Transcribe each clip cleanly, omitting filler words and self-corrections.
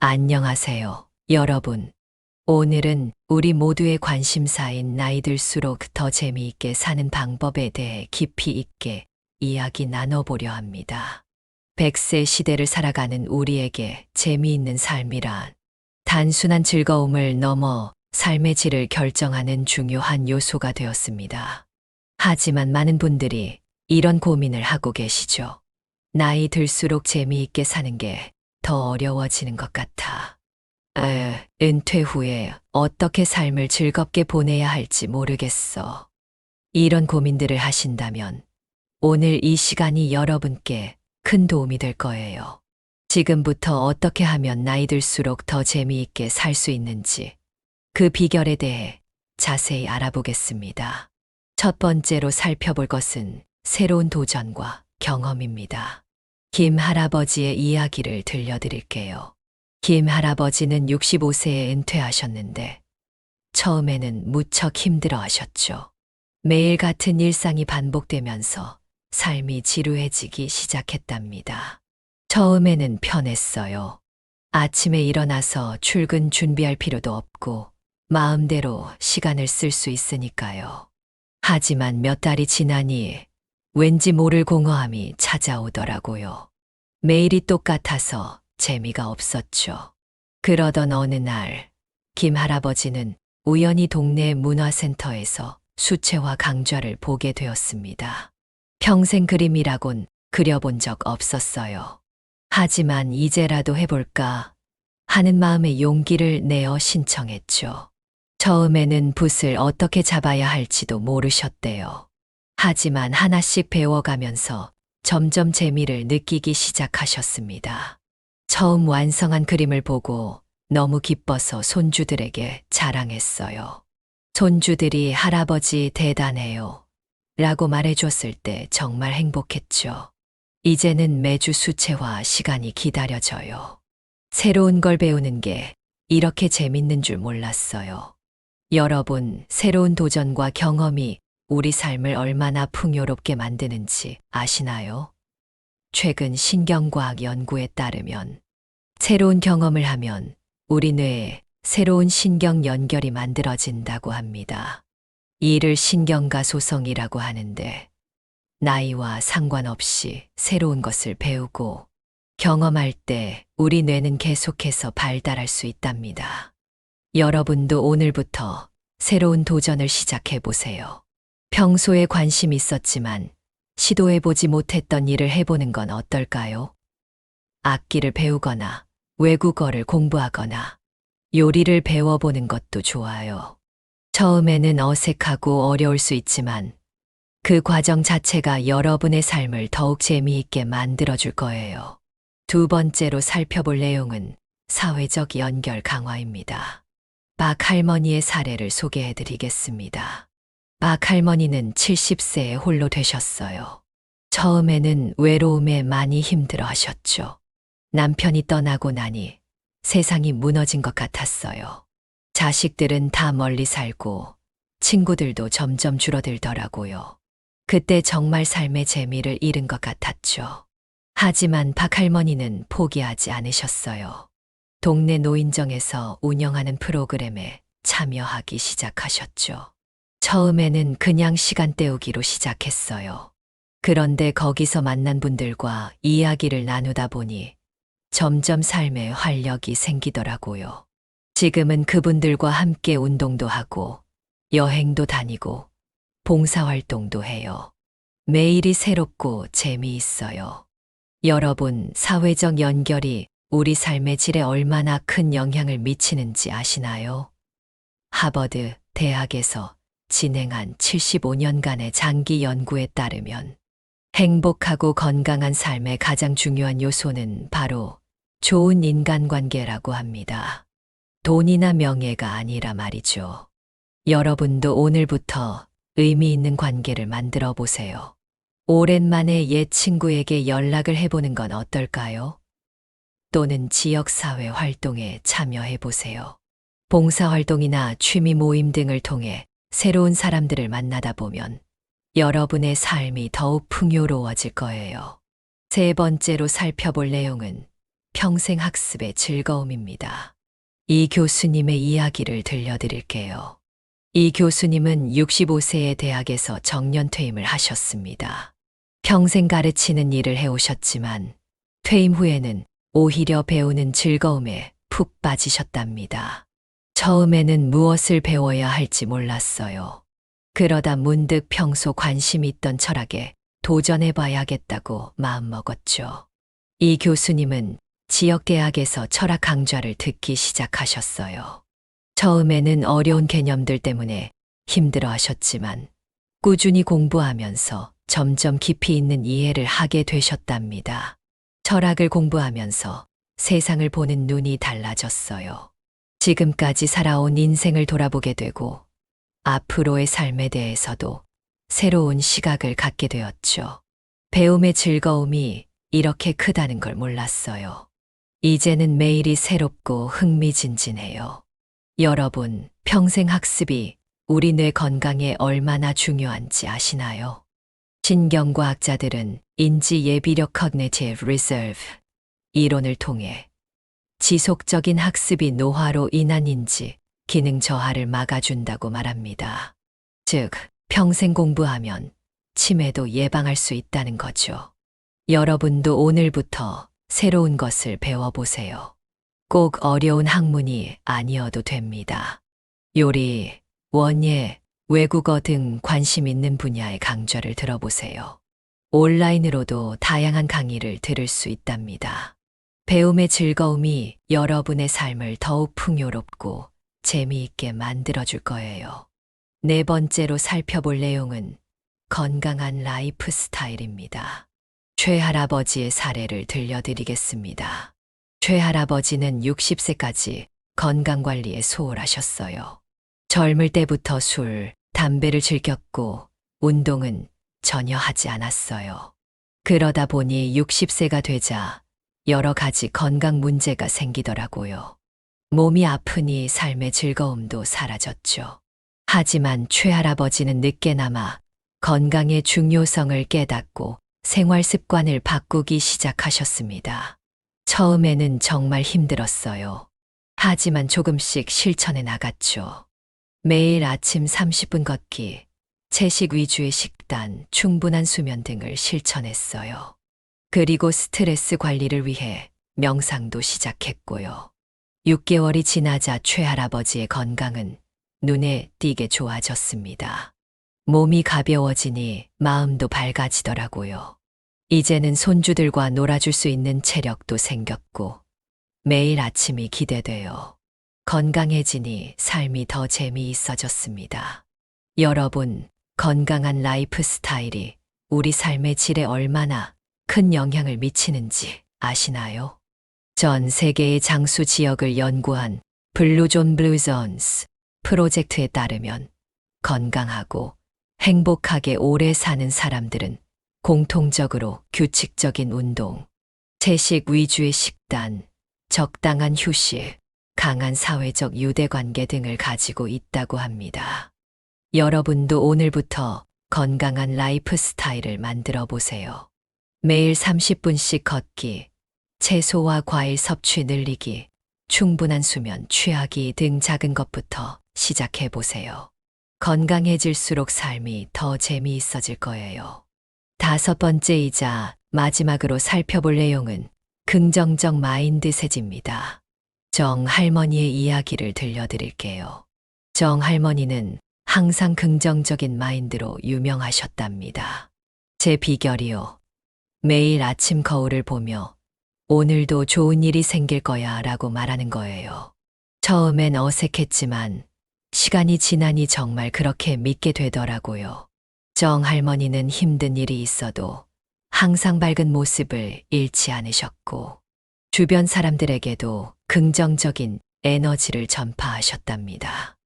안녕하세요, 여러분. 오늘은 우리 모두의 관심사인 나이 들수록 더 재미있게 사는 방법에 대해 깊이 있게 이야기 나눠보려 합니다. 100세 시대를 살아가는 우리에게 재미있는 삶이란 단순한 즐거움을 넘어 삶의 질을 결정하는 중요한 요소가 되었습니다. 하지만 많은 분들이 이런 고민을 하고 계시죠. 나이 들수록 재미있게 사는 게 더 어려워지는 것 같아. 은퇴 후에 어떻게 삶을 즐겁게 보내야 할지 모르겠어. 이런 고민들을 하신다면 오늘 이 시간이 여러분께 큰 도움이 될 거예요. 지금부터 어떻게 하면 나이 들수록 더 재미있게 살 수 있는지 그 비결에 대해 자세히 알아보겠습니다. 첫 번째로 살펴볼 것은 새로운 도전과 경험입니다. 김 할아버지의 이야기를 들려드릴게요. 김 할아버지는 65세에 은퇴하셨는데 처음에는 무척 힘들어 하셨죠. 매일 같은 일상이 반복되면서 삶이 지루해지기 시작했답니다. 처음에는 편했어요. 아침에 일어나서 출근 준비할 필요도 없고 마음대로 시간을 쓸 수 있으니까요. 하지만 몇 달이 지나니 왠지 모를 공허함이 찾아오더라고요. 매일이 똑같아서 재미가 없었죠. 그러던 어느 날, 김 할아버지는 우연히 동네 문화센터에서 수채화 강좌를 보게 되었습니다. 평생 그림이라곤 그려본 적 없었어요. 하지만 이제라도 해볼까 하는 마음의 용기를 내어 신청했죠. 처음에는 붓을 어떻게 잡아야 할지도 모르셨대요. 하지만 하나씩 배워가면서 점점 재미를 느끼기 시작하셨습니다. 처음 완성한 그림을 보고 너무 기뻐서 손주들에게 자랑했어요. 손주들이 할아버지 대단해요 라고 말해줬을 때 정말 행복했죠. 이제는 매주 수채화 시간이 기다려져요. 새로운 걸 배우는 게 이렇게 재밌는 줄 몰랐어요. 여러분, 새로운 도전과 경험이 우리 삶을 얼마나 풍요롭게 만드는지 아시나요? 최근 신경과학 연구에 따르면 새로운 경험을 하면 우리 뇌에 새로운 신경 연결이 만들어진다고 합니다. 이를 신경가 소성이라고 하는데 나이와 상관없이 새로운 것을 배우고 경험할 때 우리 뇌는 계속해서 발달할 수 있답니다. 여러분도 오늘부터 새로운 도전을 시작해 보세요. 평소에 관심 있었지만 시도해보지 못했던 일을 해보는 건 어떨까요? 악기를 배우거나 외국어를 공부하거나 요리를 배워보는 것도 좋아요. 처음에는 어색하고 어려울 수 있지만 그 과정 자체가 여러분의 삶을 더욱 재미있게 만들어줄 거예요. 두 번째로 살펴볼 내용은 사회적 연결 강화입니다. 박 할머니의 사례를 소개해드리겠습니다. 박 할머니는 70세에 홀로 되셨어요. 처음에는 외로움에 많이 힘들어 하셨죠. 남편이 떠나고 나니 세상이 무너진 것 같았어요. 자식들은 다 멀리 살고 친구들도 점점 줄어들더라고요. 그때 정말 삶의 재미를 잃은 것 같았죠. 하지만 박 할머니는 포기하지 않으셨어요. 동네 노인정에서 운영하는 프로그램에 참여하기 시작하셨죠. 처음에는 그냥 시간 때우기로 시작했어요. 그런데 거기서 만난 분들과 이야기를 나누다 보니 점점 삶에 활력이 생기더라고요. 지금은 그분들과 함께 운동도 하고 여행도 다니고 봉사활동도 해요. 매일이 새롭고 재미있어요. 여러분, 사회적 연결이 우리 삶의 질에 얼마나 큰 영향을 미치는지 아시나요? 하버드 대학에서 진행한 75년간의 장기 연구에 따르면 행복하고 건강한 삶의 가장 중요한 요소는 바로 좋은 인간관계라고 합니다. 돈이나 명예가 아니라 말이죠. 여러분도 오늘부터 의미 있는 관계를 만들어 보세요. 오랜만에 옛 친구에게 연락을 해보는 건 어떨까요? 또는 지역사회 활동에 참여해 보세요. 봉사활동이나 취미 모임 등을 통해 새로운 사람들을 만나다 보면 여러분의 삶이 더욱 풍요로워질 거예요. 세 번째로 살펴볼 내용은 평생 학습의 즐거움입니다. 이 교수님의 이야기를 들려드릴게요. 이 교수님은 65세의 대학에서 정년 퇴임을 하셨습니다. 평생 가르치는 일을 해오셨지만 퇴임 후에는 오히려 배우는 즐거움에 푹 빠지셨답니다. 처음에는 무엇을 배워야 할지 몰랐어요. 그러다 문득 평소 관심이 있던 철학에 도전해봐야겠다고 마음먹었죠. 이 교수님은 지역대학에서 철학 강좌를 듣기 시작하셨어요. 처음에는 어려운 개념들 때문에 힘들어 하셨지만 꾸준히 공부하면서 점점 깊이 있는 이해를 하게 되셨답니다. 철학을 공부하면서 세상을 보는 눈이 달라졌어요. 지금까지 살아온 인생을 돌아보게 되고 앞으로의 삶에 대해서도 새로운 시각을 갖게 되었죠. 배움의 즐거움이 이렇게 크다는 걸 몰랐어요. 이제는 매일이 새롭고 흥미진진해요. 여러분, 평생 학습이 우리 뇌 건강에 얼마나 중요한지 아시나요? 신경과학자들은 인지 예비력 (cognitive reserve) 이론을 통해 지속적인 학습이 노화로 인한 인지, 기능 저하를 막아준다고 말합니다. 즉, 평생 공부하면 치매도 예방할 수 있다는 거죠. 여러분도 오늘부터 새로운 것을 배워보세요. 꼭 어려운 학문이 아니어도 됩니다. 요리, 원예, 외국어 등 관심 있는 분야의 강좌를 들어보세요. 온라인으로도 다양한 강의를 들을 수 있답니다. 배움의 즐거움이 여러분의 삶을 더욱 풍요롭고 재미있게 만들어줄 거예요. 네 번째로 살펴볼 내용은 건강한 라이프 스타일입니다. 최할아버지의 사례를 들려드리겠습니다. 최할아버지는 60세까지 건강관리에 소홀하셨어요. 젊을 때부터 술, 담배를 즐겼고 운동은 전혀 하지 않았어요. 그러다 보니 60세가 되자 여러 가지 건강 문제가 생기더라고요. 몸이 아프니 삶의 즐거움도 사라졌죠. 하지만 최할아버지는 늦게나마 건강의 중요성을 깨닫고 생활 습관을 바꾸기 시작하셨습니다. 처음에는 정말 힘들었어요. 하지만 조금씩 실천해 나갔죠. 매일 아침 30분 걷기, 채식 위주의 식단, 충분한 수면 등을 실천했어요. 그리고 스트레스 관리를 위해 명상도 시작했고요. 6개월이 지나자 최할아버지의 건강은 눈에 띄게 좋아졌습니다. 몸이 가벼워지니 마음도 밝아지더라고요. 이제는 손주들과 놀아줄 수 있는 체력도 생겼고 매일 아침이 기대돼요. 건강해지니 삶이 더 재미있어졌습니다. 여러분, 건강한 라이프 스타일이 우리 삶의 질에 얼마나 큰 영향을 미치는지 아시나요? 전 세계의 장수 지역을 연구한 블루존 블루존스 프로젝트에 따르면 건강하고 행복하게 오래 사는 사람들은 공통적으로 규칙적인 운동, 채식 위주의 식단, 적당한 휴식, 강한 사회적 유대관계 등을 가지고 있다고 합니다. 여러분도 오늘부터 건강한 라이프 스타일을 만들어 보세요. 매일 30분씩 걷기, 채소와 과일 섭취 늘리기, 충분한 수면 취하기 등 작은 것부터 시작해 보세요. 건강해질수록 삶이 더 재미있어질 거예요. 5번째이자 마지막으로 살펴볼 내용은 긍정적 마인드셋입니다. 정 할머니의 이야기를 들려드릴게요. 정 할머니는 항상 긍정적인 마인드로 유명하셨답니다. 제 비결이요. 매일 아침 거울을 보며 오늘도 좋은 일이 생길 거야 라고 말하는 거예요. 처음엔 어색했지만 시간이 지나니 정말 그렇게 믿게 되더라고요. 정 할머니는 힘든 일이 있어도 항상 밝은 모습을 잃지 않으셨고 주변 사람들에게도 긍정적인 에너지를 전파하셨답니다.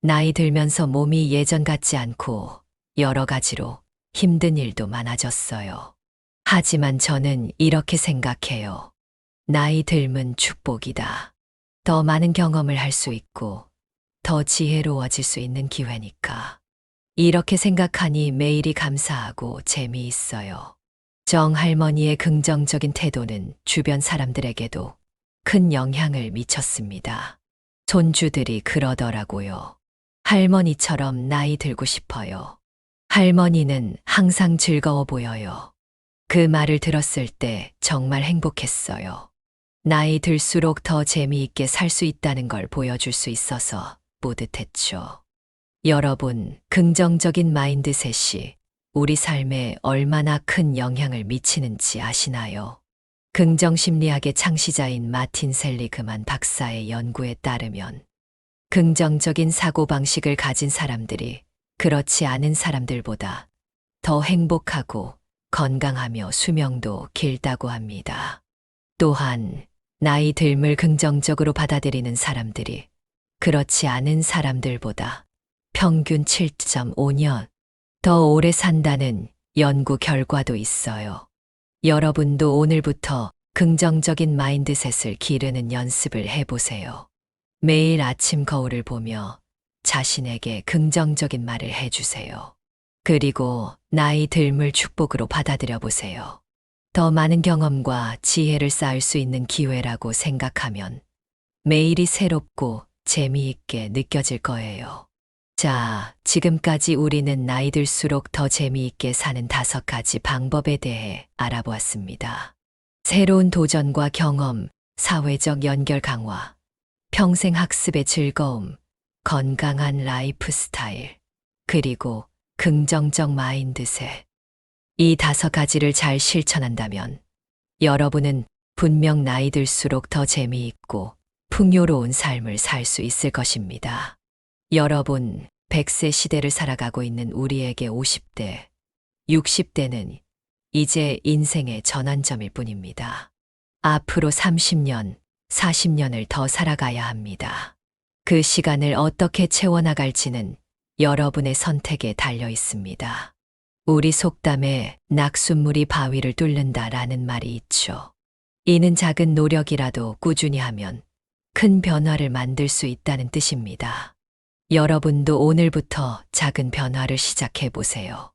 나이 들면서 몸이 예전 같지 않고 여러 가지로 힘든 일도 많아졌어요. 하지만 저는 이렇게 생각해요. 나이 들면 축복이다. 더 많은 경험을 할 수 있고 더 지혜로워질 수 있는 기회니까. 이렇게 생각하니 매일이 감사하고 재미있어요. 정 할머니의 긍정적인 태도는 주변 사람들에게도 큰 영향을 미쳤습니다. 손주들이 그러더라고요. 할머니처럼 나이 들고 싶어요. 할머니는 항상 즐거워 보여요. 그 말을 들었을 때 정말 행복했어요. 나이 들수록 더 재미있게 살 수 있다는 걸 보여줄 수 있어서 뿌듯했죠. 여러분, 긍정적인 마인드셋이 우리 삶에 얼마나 큰 영향을 미치는지 아시나요? 긍정심리학의 창시자인 마틴 셀리그만 박사의 연구에 따르면 긍정적인 사고방식을 가진 사람들이 그렇지 않은 사람들보다 더 행복하고 건강하며 수명도 길다고 합니다. 또한 나이 듦을 긍정적으로 받아들이는 사람들이 그렇지 않은 사람들보다 평균 7.5년 더 오래 산다는 연구 결과도 있어요. 여러분도 오늘부터 긍정적인 마인드셋을 기르는 연습을 해보세요. 매일 아침 거울을 보며 자신에게 긍정적인 말을 해주세요. 그리고 나이 듦을 축복으로 받아들여 보세요. 더 많은 경험과 지혜를 쌓을 수 있는 기회라고 생각하면 매일이 새롭고 재미있게 느껴질 거예요. 자, 지금까지 우리는 나이 들수록 더 재미있게 사는 5가지 방법에 대해 알아보았습니다. 새로운 도전과 경험, 사회적 연결 강화, 평생 학습의 즐거움, 건강한 라이프 스타일, 그리고 긍정적 마인드셋. 이 5가지를 잘 실천한다면 여러분은 분명 나이 들수록 더 재미있고 풍요로운 삶을 살 수 있을 것입니다. 여러분, 100세 시대를 살아가고 있는 우리에게 50대, 60대는 이제 인생의 전환점일 뿐입니다. 앞으로 30년, 40년을 더 살아가야 합니다. 그 시간을 어떻게 채워나갈지는 여러분의 선택에 달려 있습니다. 우리 속담에 낙숫물이 바위를 뚫는다라는 말이 있죠. 이는 작은 노력이라도 꾸준히 하면 큰 변화를 만들 수 있다는 뜻입니다. 여러분도 오늘부터 작은 변화를 시작해 보세요.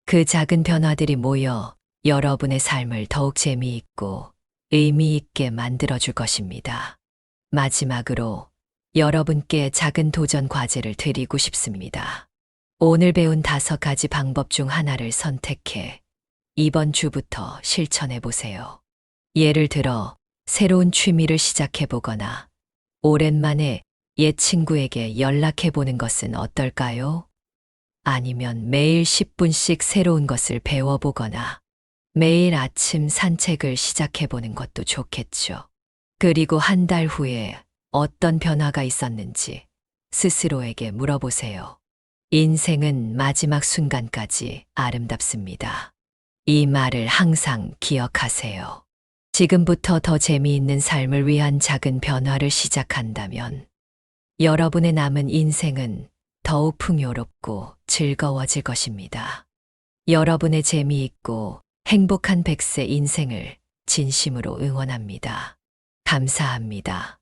그 작은 변화들이 모여 여러분의 삶을 더욱 재미있고 의미 있게 만들어줄 것입니다. 마지막으로 여러분께 작은 도전 과제를 드리고 싶습니다. 오늘 배운 5가지 방법 중 하나를 선택해 이번 주부터 실천해 보세요. 예를 들어 새로운 취미를 시작해 보거나 오랜만에 옛 친구에게 연락해 보는 것은 어떨까요? 아니면 매일 10분씩 새로운 것을 배워보거나 매일 아침 산책을 시작해 보는 것도 좋겠죠. 그리고 한 달 후에 어떤 변화가 있었는지 스스로에게 물어보세요. 인생은 마지막 순간까지 아름답습니다. 이 말을 항상 기억하세요. 지금부터 더 재미있는 삶을 위한 작은 변화를 시작한다면 여러분의 남은 인생은 더욱 풍요롭고 즐거워질 것입니다. 여러분의 재미있고 행복한 100세 인생을 진심으로 응원합니다. 감사합니다.